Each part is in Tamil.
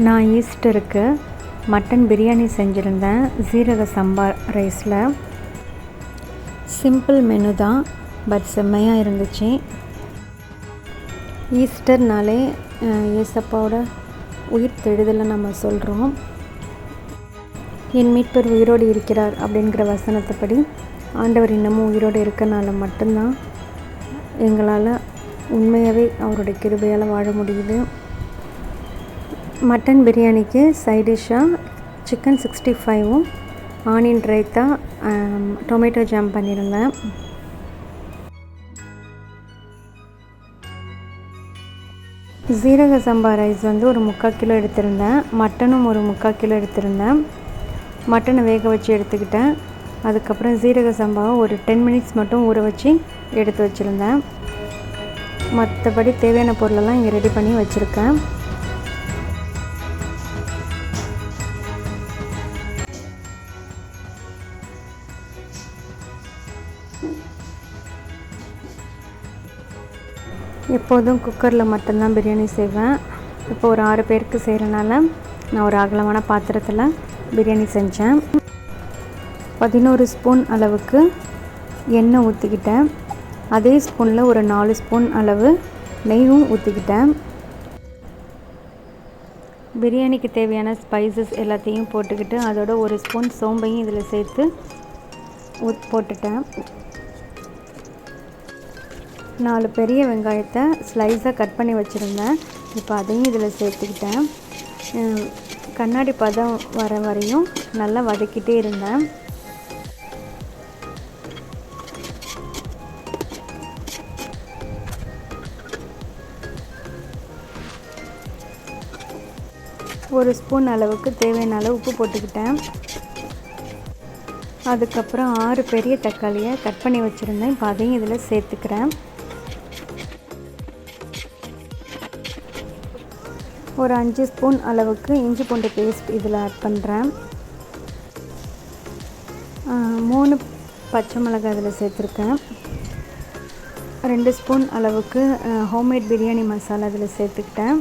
நான் ஈஸ்டருக்கு மட்டன் பிரியாணி செஞ்சுருந்தேன். சீரக சம்பா ரைஸில். சிம்பிள் மெனு தான், பட் செம்மையாக இருந்துச்சு. ஈஸ்டர்னாலே ஏசப்பாவோட உயிர் தெழுதலை நம்ம சொல்கிறோம். என் மீட்பர் உயிரோடு இருக்கிறார் அப்படிங்கிற வசனத்தைப்படி ஆண்டவர் இன்னமும் உயிரோடு இருக்கனால மட்டும்தான் எங்களால் உண்மையாகவே அவருடைய கிருபையால் வாழ முடியுது. மட்டன் பிரியாணிக்கு சைடிஷ்ஷாக சிக்கன் 65ம் ஆனியன் ரைத்தா டொமேட்டோ ஜாம் பண்ணியிருந்தேன். சீரக சம்பா ரைஸ் வந்து ஒரு 3/4 கிலோ எடுத்திருந்தேன். மட்டனும் ஒரு 3/4 கிலோ எடுத்திருந்தேன். மட்டனை வேக வச்சு எடுத்துக்கிட்டேன். அதுக்கப்புறம் சீரக சம்பாவை ஒரு 10 மினிட்ஸ் மட்டும் ஊற வச்சு எடுத்து வச்சுருந்தேன். மற்றபடி தேவையான பொருளெல்லாம் இங்கே ரெடி பண்ணி வச்சுருக்கேன். எப்போதும் குக்கரில் மட்டும்தான் பிரியாணி செய்வேன். இப்போ ஒரு 6 பேருக்கு செய்கிறனால நான் ஒரு அகலமான பாத்திரத்தில் பிரியாணி செஞ்சேன். 11 ஸ்பூன் அளவுக்கு எண்ணெய் ஊற்றிக்கிட்டேன். அதே ஸ்பூனில் ஒரு 4 ஸ்பூன் அளவு நெய்யும் ஊற்றிக்கிட்டேன். பிரியாணிக்கு தேவையான ஸ்பைசஸ் எல்லாத்தையும் போட்டுக்கிட்டு அதோட ஒரு ஸ்பூன் சோம்பையும் இதில் சேர்த்து போட்டுட்டேன். 4 பெரிய வெங்காயத்தை ஸ்லைஸாக கட் பண்ணி வச்சுருந்தேன். இப்போ அதையும் இதில் சேர்த்துக்கிட்டேன். கண்ணாடி பதம் வர வரையும் நல்லா வதக்கிட்டே இருந்தேன். ஒரு ஸ்பூன் அளவுக்கு தேவையான அளவு உப்பு போட்டுக்கிட்டேன். அதுக்கப்புறம் 6 பெரிய தக்காளியை கட் பண்ணி வச்சுருந்தேன். இப்போ அதையும் இதில் சேர்த்துக்கிறேன். ஒரு 5 ஸ்பூன் அளவுக்கு இஞ்சி பூண்டு பேஸ்ட் இதில் ஆட் பண்ணுறேன். 3 பச்சை மிளகாய் இதில் சேர்த்துருக்கேன். 2 ஸ்பூன் அளவுக்கு ஹோம்மேட் பிரியாணி மசாலா இதில் சேர்த்துக்கிட்டேன்.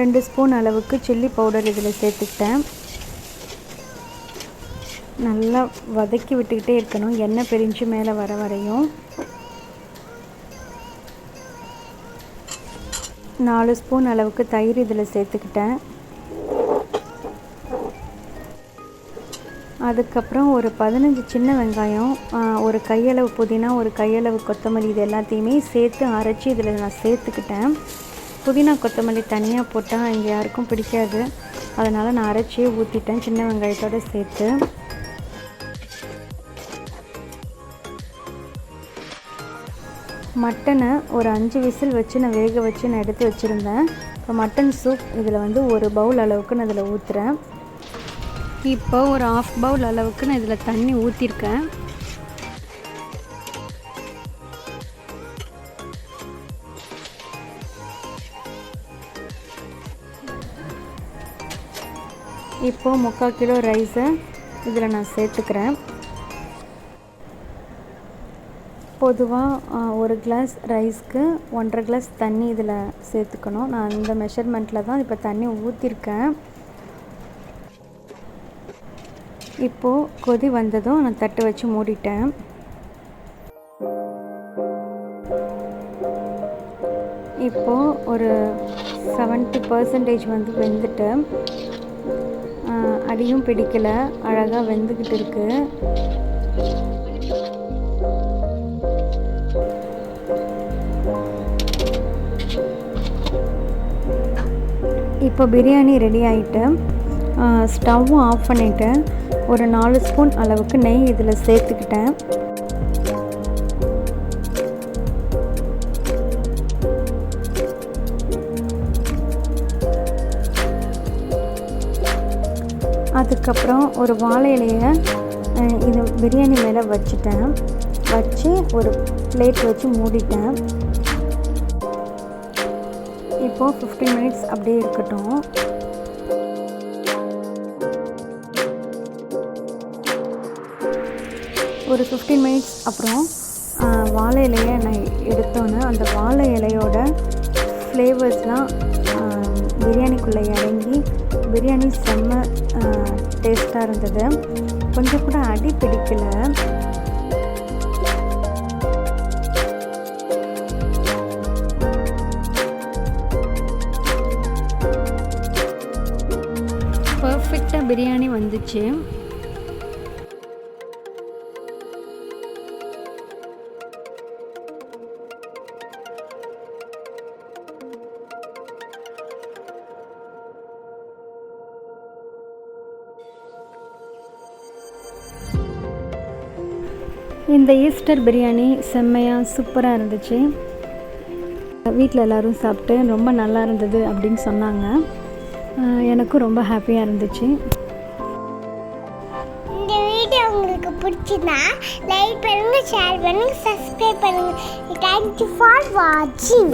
2 ஸ்பூன் அளவுக்கு சில்லி பவுடர் இதில் சேர்த்துக்கிட்டேன். நல்லா வதக்கி விட்டுக்கிட்டே இருக்கணும், எண்ணெய் பிரிஞ்சு மேலே வர வரையும். 4 ஸ்பூன் அளவுக்கு தயிர் இதில் சேர்த்துக்கிட்டேன். அதுக்கப்புறம் ஒரு 15 சின்ன வெங்காயம், ஒரு கையளவு புதினா, ஒரு கையளவு கொத்தமல்லி, இது எல்லாத்தையுமே சேர்த்து அரைச்சி இதில் நான் சேர்த்துக்கிட்டேன். புதினா கொத்தமல்லி தனியாக போட்டால் இங்கே யாருக்கும் பிடிக்காது, அதனால் நான் அரைச்சியே ஊற்றிட்டேன் சின்ன வெங்காயத்தோடு சேர்த்து. மட்டனை ஒரு 5 விசில் வச்சு நான் வேக வச்சு நான் எடுத்து வச்சுருந்தேன். இப்போ மட்டன் சூப் இதில் வந்து ஒரு பவுல் அளவுக்கு நான் இதில் ஊற்றுறேன். இப்போ ஒரு 1/2 பவுல் அளவுக்கு நான் இதில் தண்ணி ஊற்றிருக்கேன். இப்போது 3/4 கிலோ ரைஸை இதில் நான் சேர்த்துக்கிறேன். பொதுவாக 1 கிளாஸ் ரைஸ்க்கு 1.5 கிளாஸ் தண்ணி இதில் சேர்த்துக்கணும். நான் இந்த மெஷர்மெண்ட்டில் தான் இப்போ தண்ணி ஊற்றிருக்கேன். இப்போது கொதி வந்ததும் நான் தட்டு வச்சு மூடிட்டேன். இப்போது ஒரு 70% வந்து வெந்துட்டு, அடியும் பிடிக்கலை, அழகாக வெந்துக்கிட்டு இருக்குது. இப்போ பிரியாணி ரெடி ஆகிட்டு ஸ்டவ்வும் ஆஃப் பண்ணிவிட்டு ஒரு 4 ஸ்பூன் அளவுக்கு நெய் இதில் சேர்த்துக்கிட்டேன். அதுக்கப்புறம் ஒரு வாழை இலையை இது பிரியாணி மேலே வச்சுட்டேன். வச்சு ஒரு பிளேட் வச்சு மூடிட்டேன். இப்போது 15 மினிட்ஸ் அப்படியே இருக்கட்டும். ஒரு 15 மினிட்ஸ் அப்புறம் வாழை இலையை நான் எடுத்தோன்னே அந்த வாழை இலையோட ஃப்ளேவர்ஸ்லாம் பிரியாணிக்குள்ளே இறங்கி பிரியாணி செம்ம டேஸ்ட்டாக இருந்தது. கொஞ்சம் கூட அடி பிடிக்கலை. பர்ஃபெக்டாக பிரியாணி வந்துச்சு. இந்த ஈஸ்டர் பிரியாணி செம்மையாக சூப்பராக இருந்துச்சு. வீட்டில் எல்லோரும் சாப்பிட்டு ரொம்ப நல்லா இருந்தது அப்படின்னு சொன்னாங்க. எனக்கும் ரொம்ப ஹாப்பியாக இருந்துச்சு. இந்த வீடியோ உங்களுக்கு பிடிச்சிருந்தா லைக் பண்ணுங்கள், ஷேர் பண்ணுங்கள், சப்ஸ்கிரைப் பண்ணுங்கள். தேங்க்யூ ஃபார் வாட்சிங்.